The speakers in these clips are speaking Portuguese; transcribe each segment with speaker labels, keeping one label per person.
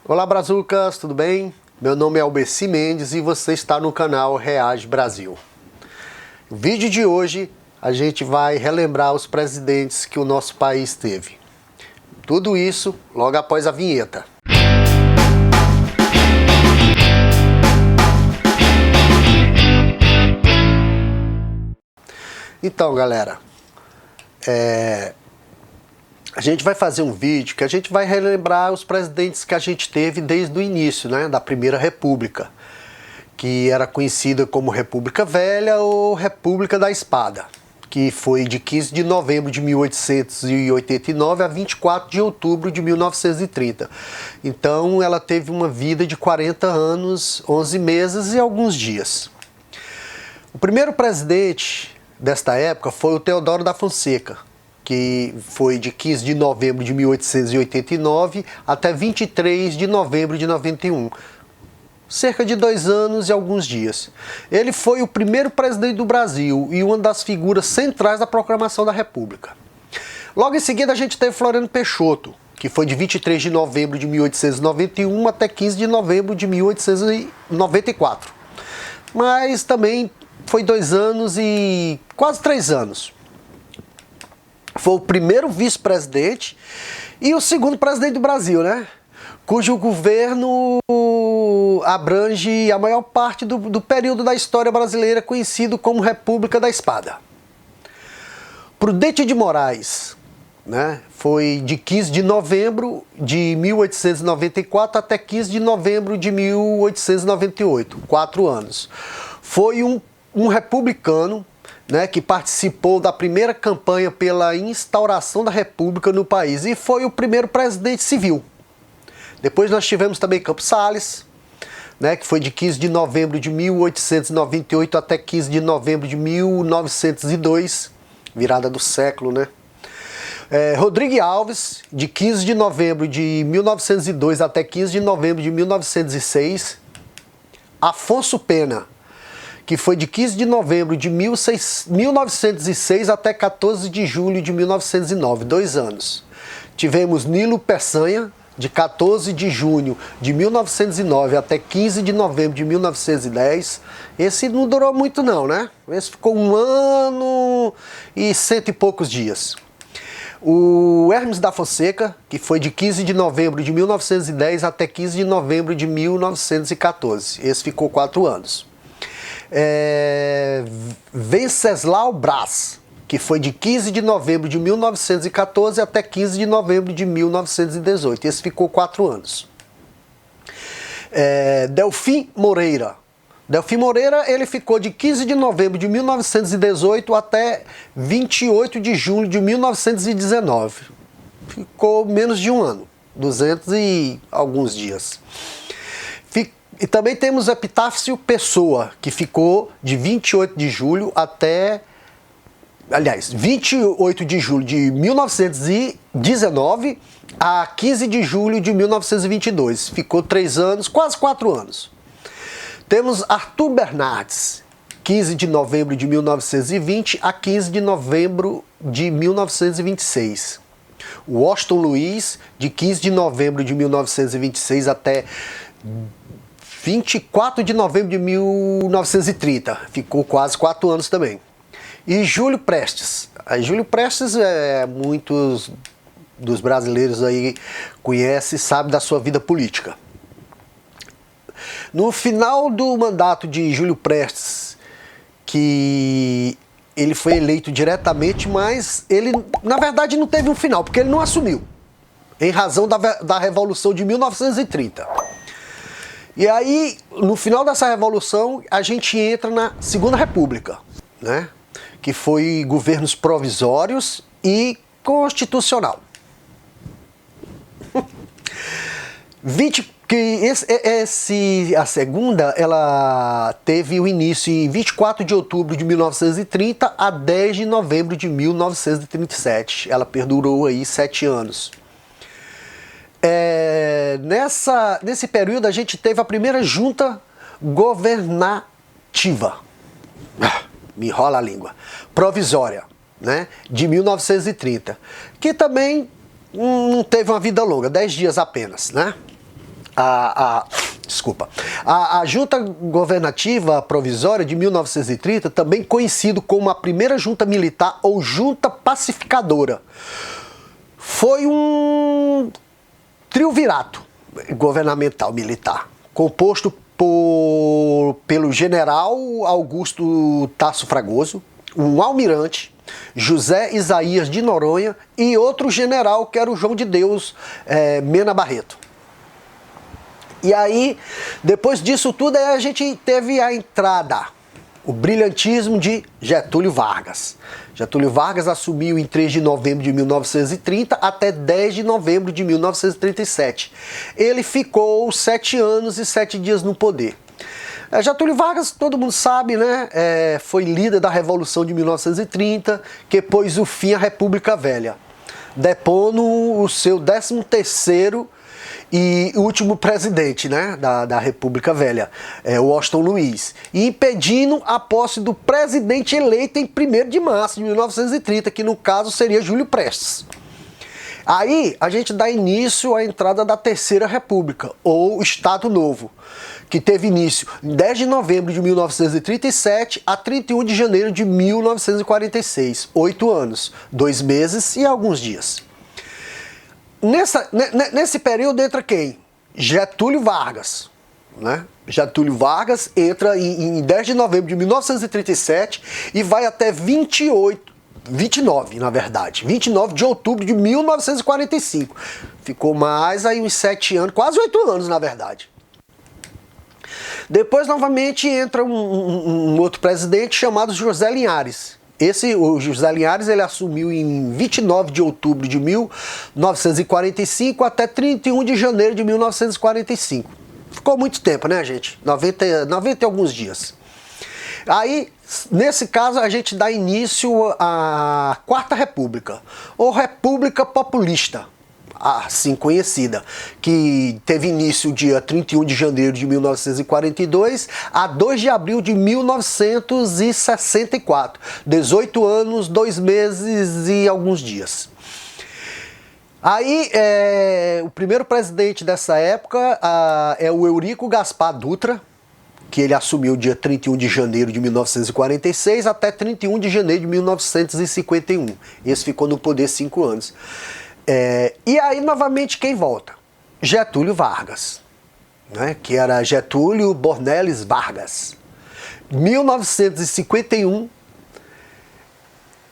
Speaker 1: Olá Brazucas, tudo bem? Meu nome é Albeci Mendes e você está no canal Reage Brasil. No vídeo de hoje a gente vai relembrar os presidentes que o nosso país teve. Tudo isso logo após a vinheta. Então galera, a gente vai fazer um vídeo que a gente vai relembrar os presidentes que a gente teve desde o início, né, da Primeira República, que era conhecida como República Velha ou República da Espada, que foi de 15 de novembro de 1889 a 24 de outubro de 1930. Então ela teve uma vida de 40 anos, 11 meses e alguns dias. O primeiro presidente desta época foi o Theodoro da Fonseca, que foi de 15 de novembro de 1889 até 23 de novembro de 91. Cerca de 2 anos e alguns dias. Ele foi o primeiro presidente do Brasil e uma das figuras centrais da proclamação da República. Logo em seguida a gente teve Floriano Peixoto, que foi de 23 de novembro de 1891 até 15 de novembro de 1894. Mas também foi 2 anos e quase 3 anos. Foi o primeiro vice-presidente e o segundo presidente do Brasil, né? Cujo governo abrange a maior parte do período da história brasileira conhecido como República da Espada. Prudente de Moraes, né? Foi de 15 de novembro de 1894 até 15 de novembro de 1898, 4 anos. Foi um republicano, né, que participou da primeira campanha pela instauração da República no país e foi o primeiro presidente civil. Depois nós tivemos também Campos Salles, né, que foi de 15 de novembro de 1898 até 15 de novembro de 1902, virada do século, né? Rodrigues Alves, de 15 de novembro de 1902 até 15 de novembro de 1906. Afonso Pena, que foi de 15 de novembro de 1906 até 14 de julho de 1909, 2 anos. Tivemos Nilo Peçanha, de 14 de junho de 1909 até 15 de novembro de 1910. Esse não durou muito não, né? Esse ficou 1 ano e 100 e poucos dias. O Hermes da Fonseca, que foi de 15 de novembro de 1910 até 15 de novembro de 1914. Esse ficou 4 anos. Venceslau Braz, que foi de 15 de novembro de 1914 até 15 de novembro de 1918. Esse ficou 4 anos. Delfim Moreira. Delfim Moreira, ele ficou de 15 de novembro de 1918 até 28 de julho de 1919. Ficou menos de 1 ano, 200 e alguns dias. E também temos Epitácio Pessoa, que ficou de 28 de julho até... Aliás, 28 de julho de 1919 a 15 de julho de 1922. Ficou 3 anos, quase 4 anos. Temos Arthur Bernardes, 15 de novembro de 1920 a 15 de novembro de 1926. Washington Luiz, de 15 de novembro de 1926 até 24 de novembro de 1930. Ficou quase 4 anos também. E Júlio Prestes. Júlio Prestes, muitos dos brasileiros aí conhecem e sabem da sua vida política. No final do mandato de Júlio Prestes, que ele foi eleito diretamente, mas ele, na verdade, não teve um final, porque ele não assumiu, em razão da Revolução de 1930. E aí, no final dessa Revolução, a gente entra na Segunda República, né? Que foi governos provisórios e constitucional. A segunda, ela teve o início em 24 de outubro de 1930 a 10 de novembro de 1937. Ela perdurou aí 7 anos. Nesse período a gente teve a primeira junta governativa, me enrola a língua, provisória, né, de 1930, que também não teve uma vida longa, 10 dias apenas, né? Desculpa. A junta governativa provisória de 1930, também conhecido como a primeira junta militar ou junta pacificadora, foi um triunvirato governamental militar, composto pelo general Augusto Tasso Fragoso, um almirante, José Isaías de Noronha, e outro general que era o João de Deus Mena Barreto. E aí, depois disso tudo, a gente teve a entrada, o brilhantismo de Getúlio Vargas. Getúlio Vargas assumiu em 3 de novembro de 1930 até 10 de novembro de 1937. Ele ficou 7 anos e 7 dias no poder. Getúlio Vargas, todo mundo sabe, né? Foi líder da Revolução de 1930, que pôs o fim à República Velha, depondo o seu 13º e último presidente, né, da República Velha, Washington Luiz, e impedindo a posse do presidente eleito em 1º de março de 1930, que no caso seria Júlio Prestes. Aí a gente dá início à entrada da Terceira República, ou Estado Novo, que teve início em 10 de novembro de 1937 a 31 de janeiro de 1946, 8 anos, 2 meses e alguns dias. Nesse período entra quem? Getúlio Vargas, né? Getúlio Vargas entra em 10 de novembro de 1937 e vai até 29 de outubro de 1945. Ficou mais aí uns 7 anos, quase 8 anos na verdade. Depois novamente entra um outro presidente chamado José Linhares. O José Linhares, ele assumiu em 29 de outubro de 1945 até 31 de janeiro de 1945. Ficou muito tempo, né, gente? 90 e alguns dias. Aí, nesse caso, a gente dá início à Quarta República, ou República Populista, assim conhecida, que teve início dia 31 de janeiro de 1942 a 2 de abril de 1964. 18 anos, 2 meses e alguns dias. Aí, o primeiro presidente dessa época é o Eurico Gaspar Dutra, que ele assumiu dia 31 de janeiro de 1946 até 31 de janeiro de 1951. Esse ficou no poder 5 anos. E aí, novamente, quem volta? Getúlio Vargas, né? Que era Getúlio Bornelis Vargas. 1951,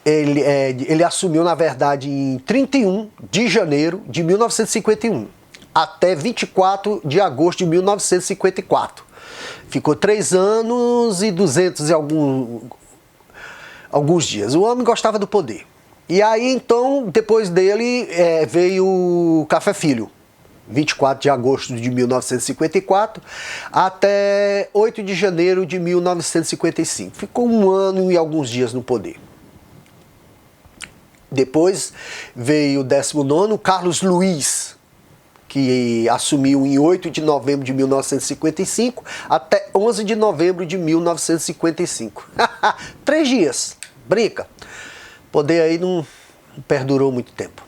Speaker 1: ele assumiu, na verdade, em 31 de janeiro de 1951, até 24 de agosto de 1954. Ficou 3 anos e 200 e alguns dias. O homem gostava do poder. E aí, então, depois dele veio o Café Filho, 24 de agosto de 1954 até 8 de janeiro de 1955. Ficou 1 ano e alguns dias no poder. Depois veio o 19º, Carlos Luiz, que assumiu em 8 de novembro de 1955 até 11 de novembro de 1955. 3 dias, brinca. O poder aí não perdurou muito tempo.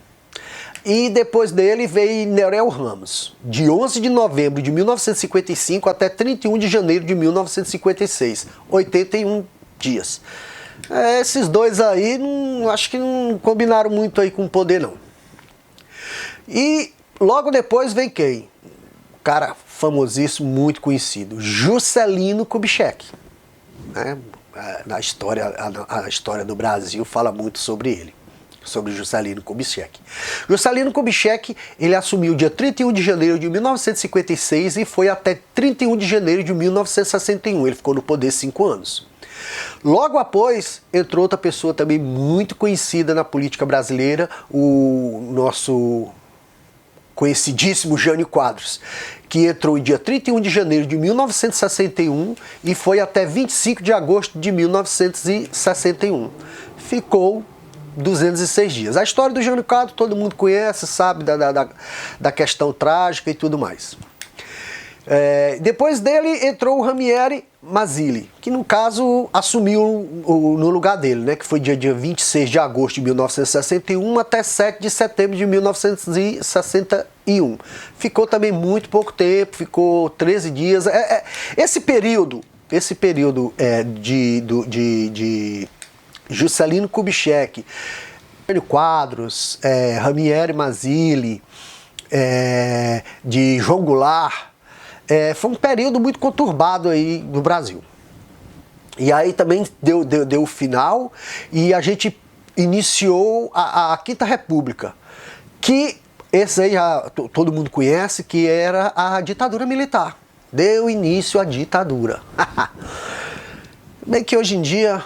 Speaker 1: E depois dele veio Nereu Ramos, de 11 de novembro de 1955 até 31 de janeiro de 1956, 81 dias. Esses dois aí, acho que não combinaram muito aí com o poder, não. E logo depois vem quem? Um cara famosíssimo, muito conhecido, Juscelino Kubitschek, né? A história do Brasil fala muito sobre ele, sobre Juscelino Kubitschek. Juscelino Kubitschek, ele assumiu dia 31 de janeiro de 1956 e foi até 31 de janeiro de 1961. Ele ficou no poder 5 anos. Logo após, entrou outra pessoa também muito conhecida na política brasileira, o nosso conhecidíssimo Jânio Quadros, que entrou em dia 31 de janeiro de 1961 e foi até 25 de agosto de 1961. Ficou 206 dias. A história do Jânio Quadros todo mundo conhece, sabe da questão trágica e tudo mais. Depois dele entrou o Ranieri Mazzilli, que no caso assumiu no lugar dele, né, que foi dia 26 de agosto de 1961 até 7 de setembro de 1961. Ficou também muito pouco tempo, ficou 13 dias. Esse período de Juscelino Kubitschek, Jânio Quadros, Ranieri Mazzilli, de João Goulart, foi um período muito conturbado aí no Brasil. E aí também deu o final e a gente iniciou a Quinta República, que esse aí já todo mundo conhece, que era a ditadura militar. Deu início à ditadura. Bem que hoje em dia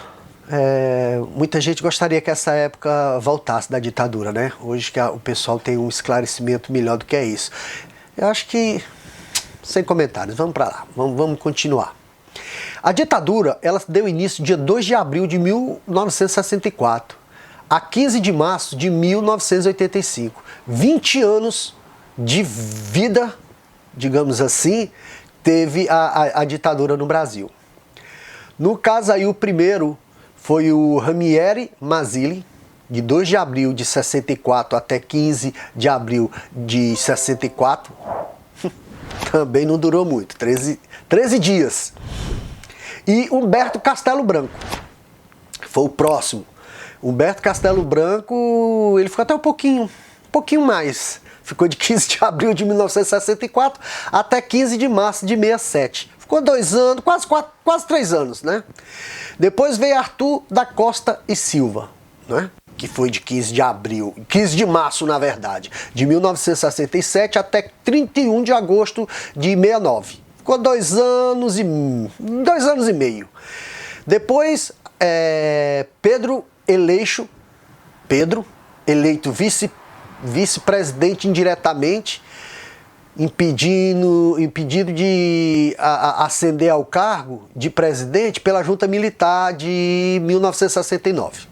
Speaker 1: muita gente gostaria que essa época voltasse da ditadura, né? Hoje que o pessoal tem um esclarecimento melhor do que é isso. Eu acho que sem comentários, vamos para lá, vamos continuar. A ditadura, ela deu início dia 2 de abril de 1964 a 15 de março de 1985. 20 anos de vida, digamos assim, teve a ditadura no Brasil. No caso aí, o primeiro foi o Ranieri Mazzilli, de 2 de abril de 64 até 15 de abril de 64. Também não durou muito, 13 dias. E Humberto Castelo Branco foi o próximo. Humberto Castelo Branco, ele ficou até um pouquinho mais. Ficou de 15 de abril de 1964 até 15 de março de 67. Ficou 2 anos, quase 3 anos, né? Depois veio Arthur da Costa e Silva, né? Que foi de 15 de março, na verdade, de 1967 até 31 de agosto de 69. Ficou 2 anos e meio. Depois, Pedro eleito vice-presidente indiretamente, impedido de ascender ao cargo de presidente pela junta militar de 1969.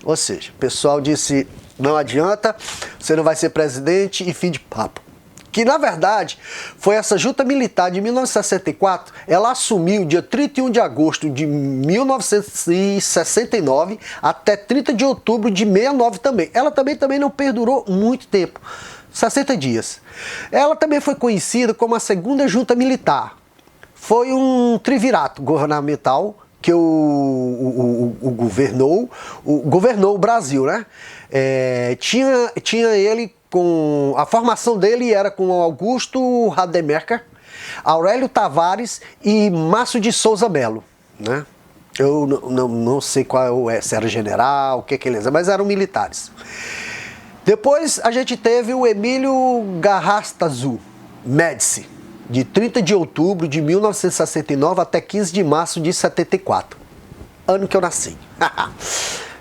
Speaker 1: Ou seja, o pessoal disse, não adianta, você não vai ser presidente e fim de papo. Que na verdade foi essa junta militar de 1964, ela assumiu dia 31 de agosto de 1969 até 30 de outubro de 69 também. Ela também não perdurou muito tempo, 60 dias. Ela também foi conhecida como a segunda junta militar. Foi um triunvirato governamental que governou o Brasil, né? Tinha ele com... A formação dele era com Augusto Rademacher, Aurélio Tavares e Márcio de Souza Melo, né? Eu não sei se era general, o que eles eram, mas eram militares. Depois a gente teve o Emílio Garrastazu Médici, de 30 de outubro de 1969 até 15 de março de 74. Ano que eu nasci.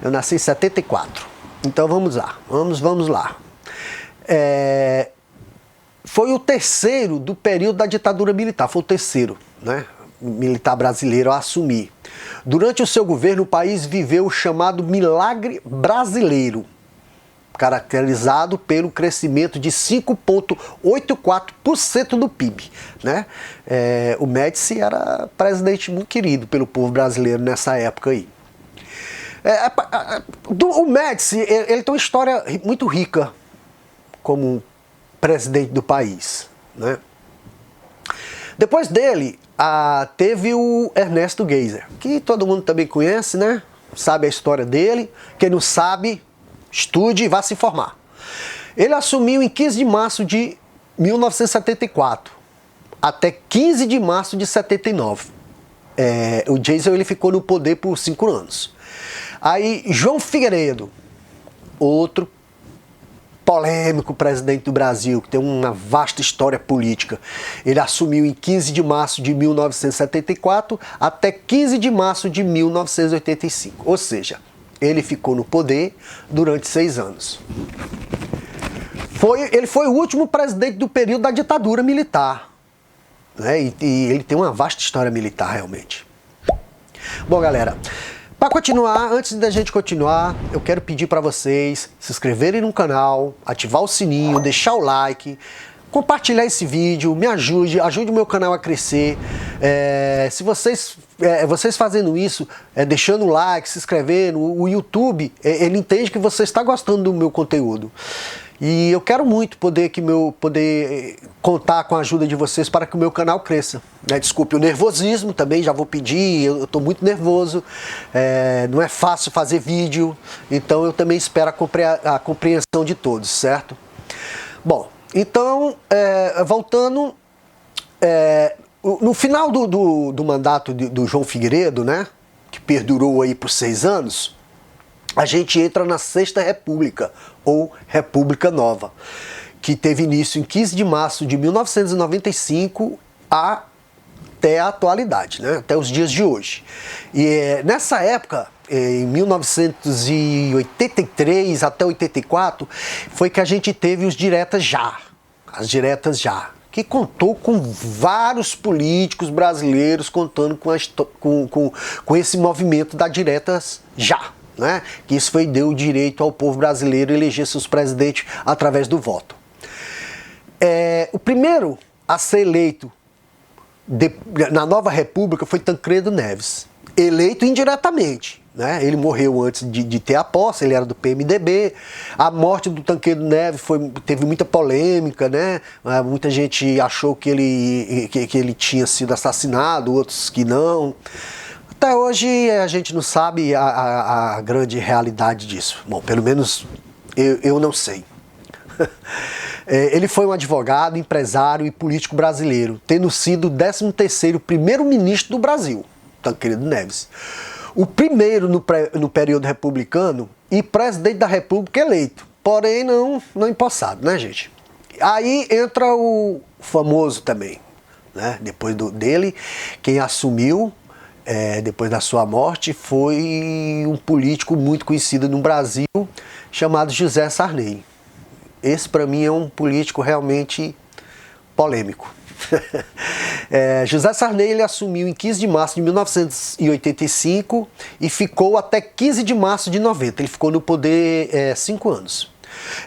Speaker 1: Eu nasci em 74. Então vamos lá, vamos lá. Foi o terceiro do período da ditadura militar, foi o terceiro, né, militar brasileiro a assumir. Durante o seu governo, o país viveu o chamado milagre brasileiro, caracterizado pelo crescimento de 5,84% do PIB, né? O Médici era presidente muito querido pelo povo brasileiro nessa época aí. O Médici, ele tem uma história muito rica como presidente do país, né? Depois dele, teve o Ernesto Geisel, que todo mundo também conhece, né? Sabe a história dele. Quem não sabe, estude e vá se informar. Ele assumiu em 15 de março de 1974 até 15 de março de 79. O Geisel, ele ficou no poder por 5 anos. Aí João Figueiredo, outro polêmico presidente do Brasil, que tem uma vasta história política. Ele assumiu em 15 de março de 1974 até 15 de março de 1985. Ou seja, ele ficou no poder durante 6 anos. Ele foi o último presidente do período da ditadura militar, né? E ele tem uma vasta história militar, realmente. Bom, galera, para continuar, antes da gente continuar, eu quero pedir para vocês se inscreverem no canal, ativar o sininho, deixar o like, compartilhar esse vídeo, me ajude o meu canal a crescer. Se vocês fazendo isso, deixando o like, se inscrevendo, o YouTube, ele entende que você está gostando do meu conteúdo. E eu quero muito poder contar com a ajuda de vocês para que o meu canal cresça. Desculpe o nervosismo também, já vou pedir, eu estou muito nervoso, não é fácil fazer vídeo, então eu também espero a compreensão de todos, certo? Bom, então, voltando, no final do mandato do João Figueiredo, né, que perdurou aí por 6 anos, a gente entra na Sexta República, ou República Nova, que teve início em 15 de março de 1995 até a atualidade, né? Até os dias de hoje. E nessa época, em 1983 até 84, foi que a gente teve os Diretas Já, as Diretas Já, que contou com vários políticos brasileiros contando com esse movimento da Diretas Já. Né? Que isso deu o direito ao povo brasileiro eleger seus presidentes através do voto. O primeiro a ser eleito na nova república foi Tancredo Neves, eleito indiretamente. Né? Ele morreu antes de ter a posse, ele era do PMDB. A morte do Tancredo Neves teve muita polêmica, né? Muita gente achou que ele tinha sido assassinado, outros que não. Até hoje a gente não sabe a grande realidade disso. Bom, pelo menos eu não sei. Ele foi um advogado, empresário e político brasileiro, tendo sido o 13º primeiro-ministro do Brasil, Tancredo Neves. O primeiro no período republicano e presidente da República eleito, porém não empossado, né, gente? Aí entra o famoso também, né? Depois dele, quem assumiu depois da sua morte foi um político muito conhecido no Brasil chamado José Sarney. Esse para mim é um político realmente polêmico. José Sarney ele assumiu em 15 de março de 1985 e ficou até 15 de março de 90. Ele ficou no poder 5 anos.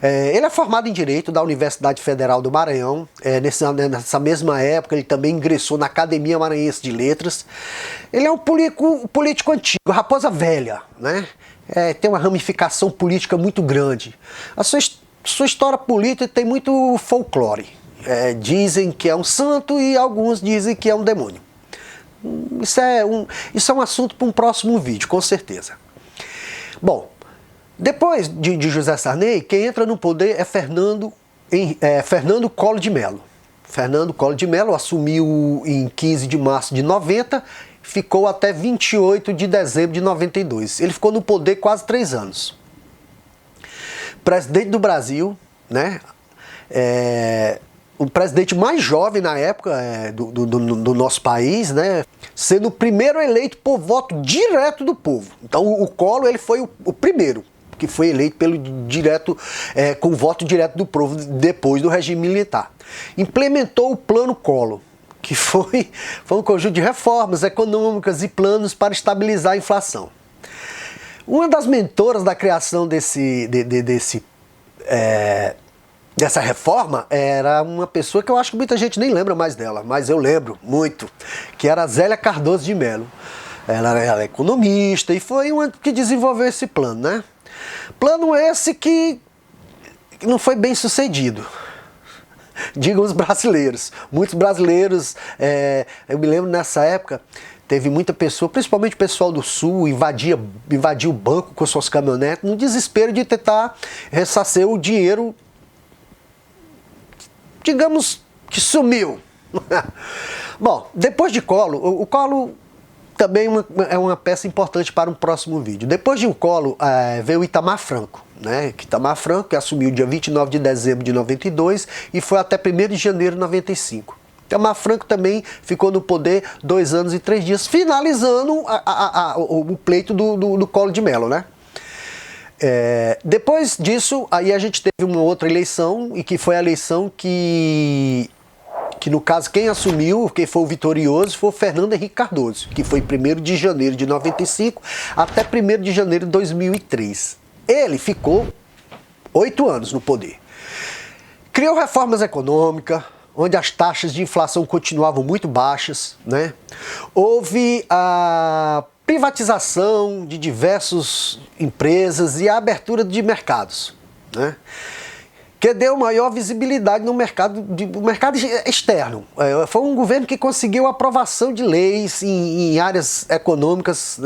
Speaker 1: Ele é formado em Direito da Universidade Federal do Maranhão. Nessa mesma época ele também ingressou na Academia Maranhense de Letras. Ele é um político antigo, raposa velha, né? Tem uma ramificação política muito grande. A sua história política tem muito folclore. Dizem que é um santo e alguns dizem que é um demônio. Isso é um assunto para um próximo vídeo, com certeza. Bom, depois de José Sarney, quem entra no poder é Fernando Collor de Mello. Fernando Collor de Mello assumiu em 15 de março de 90, ficou até 28 de dezembro de 92. Ele ficou no poder quase 3 anos. Presidente do Brasil, né? O presidente mais jovem na época do nosso país, né? Sendo o primeiro eleito por voto direto do povo. Então o Collor ele foi o primeiro que foi eleito com voto direto do povo depois do regime militar. Implementou o Plano Collor, que foi um conjunto de reformas econômicas e planos para estabilizar a inflação. Uma das mentoras da criação dessa reforma era uma pessoa que eu acho que muita gente nem lembra mais dela, mas eu lembro muito, que era a Zélia Cardoso de Mello. Ela é economista e foi uma que desenvolveu esse plano, né? Plano esse que não foi bem sucedido, digam os brasileiros. Muitos brasileiros, eu me lembro nessa época, teve muita pessoa, principalmente o pessoal do Sul, invadiu o banco com suas caminhonetes, no desespero de tentar ressarcir o dinheiro, digamos, que sumiu. Bom, depois de Collor, o Collor também é uma peça importante para um próximo vídeo. Depois de Collor, veio o Itamar Franco, né? Itamar Franco, que assumiu dia 29 de dezembro de 92 e foi até 1º de janeiro de 95. Itamar Franco também ficou no poder 2 anos e 3 dias, finalizando o pleito do Collor de Mello, né? Depois disso, aí a gente teve uma outra eleição, e que foi a eleição que no caso quem assumiu, quem foi o vitorioso, foi o Fernando Henrique Cardoso, que foi 1º de janeiro de 95 até 1º de janeiro de 2003. Ele ficou 8 anos no poder. Criou reformas econômicas, onde as taxas de inflação continuavam muito baixas, né? Houve a privatização de diversas empresas e a abertura de mercados, né? Que deu maior visibilidade no mercado externo. Foi um governo que conseguiu aprovação de leis em áreas econômicas,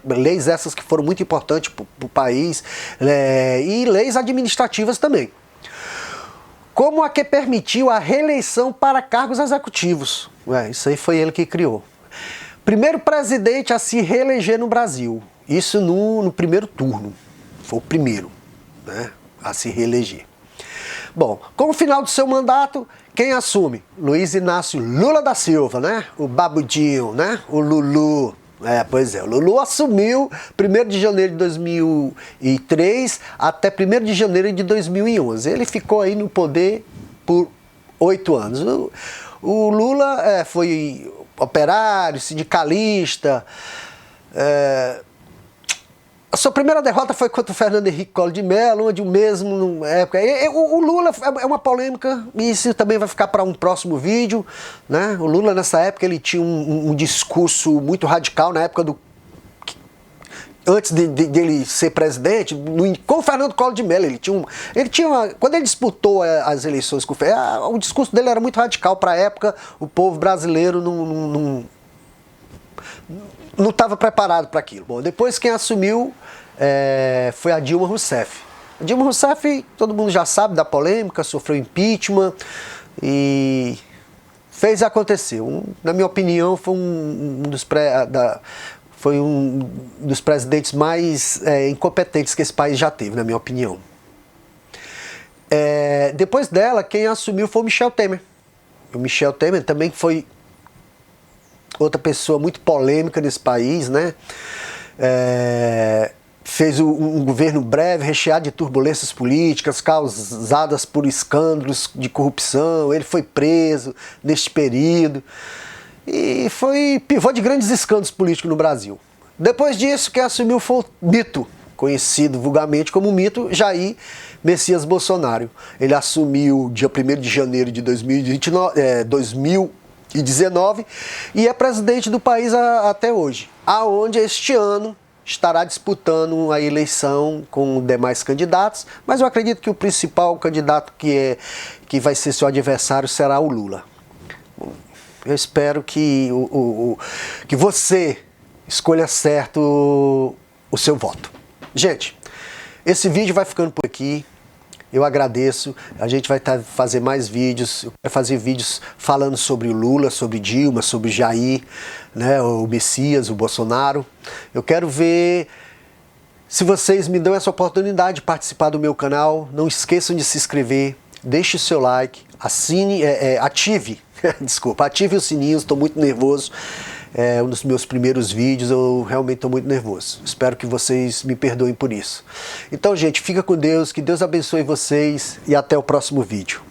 Speaker 1: leis essas que foram muito importantes para o país, e leis administrativas também. Como a que permitiu a reeleição para cargos executivos. Isso aí foi ele que criou. Primeiro presidente a se reeleger no Brasil. Isso no primeiro turno. Foi o primeiro, né, a se reeleger. Bom, com o final do seu mandato, quem assume? Luiz Inácio Lula da Silva, né? O babudinho, né? O Lulu. Pois é, o Lulu assumiu 1º de janeiro de 2003 até 1º de janeiro de 2011. Ele ficou aí no poder por 8 anos. O Lula foi operário, sindicalista. A sua primeira derrota foi contra o Fernando Henrique Collor de Mello, onde o mesmo época. O Lula é uma polêmica, e isso também vai ficar para um próximo vídeo, né? O Lula nessa época ele tinha um discurso muito radical na época antes dele ser presidente, com o Fernando Collor de Mello. Quando ele disputou as eleições com o discurso dele era muito radical para a época. O povo brasileiro não estava preparado para aquilo. Bom, depois quem assumiu foi a Dilma Rousseff. A Dilma Rousseff, todo mundo já sabe da polêmica, sofreu impeachment e fez acontecer. Na minha opinião, foi um dos presidentes mais incompetentes que esse país já teve, na minha opinião. Depois dela, quem assumiu foi o Michel Temer. O Michel Temer também foi outra pessoa muito polêmica nesse país, né? Fez um governo breve, recheado de turbulências políticas causadas por escândalos de corrupção. Ele foi preso neste período e foi pivô de grandes escândalos políticos no Brasil. Depois disso, quem assumiu foi o mito, conhecido vulgarmente como mito, Jair Messias Bolsonaro. Ele assumiu dia 1º de janeiro de 2019 e é presidente do país até hoje, aonde este ano estará disputando a eleição com demais candidatos, mas eu acredito que o principal candidato que vai ser seu adversário será o Lula. Eu espero que você escolha certo o seu voto. Gente, esse vídeo vai ficando por aqui. Eu agradeço, a gente vai fazer mais vídeos, eu quero fazer vídeos falando sobre o Lula, sobre Dilma, sobre Jair, né, o Messias, o Bolsonaro. Eu quero ver se vocês me dão essa oportunidade de participar do meu canal. Não esqueçam de se inscrever, deixe o seu like, ative o sininho, estou muito nervoso. É um dos meus primeiros vídeos, eu realmente estou muito nervoso. Espero que vocês me perdoem por isso. Então, gente, fica com Deus, que Deus abençoe vocês e até o próximo vídeo.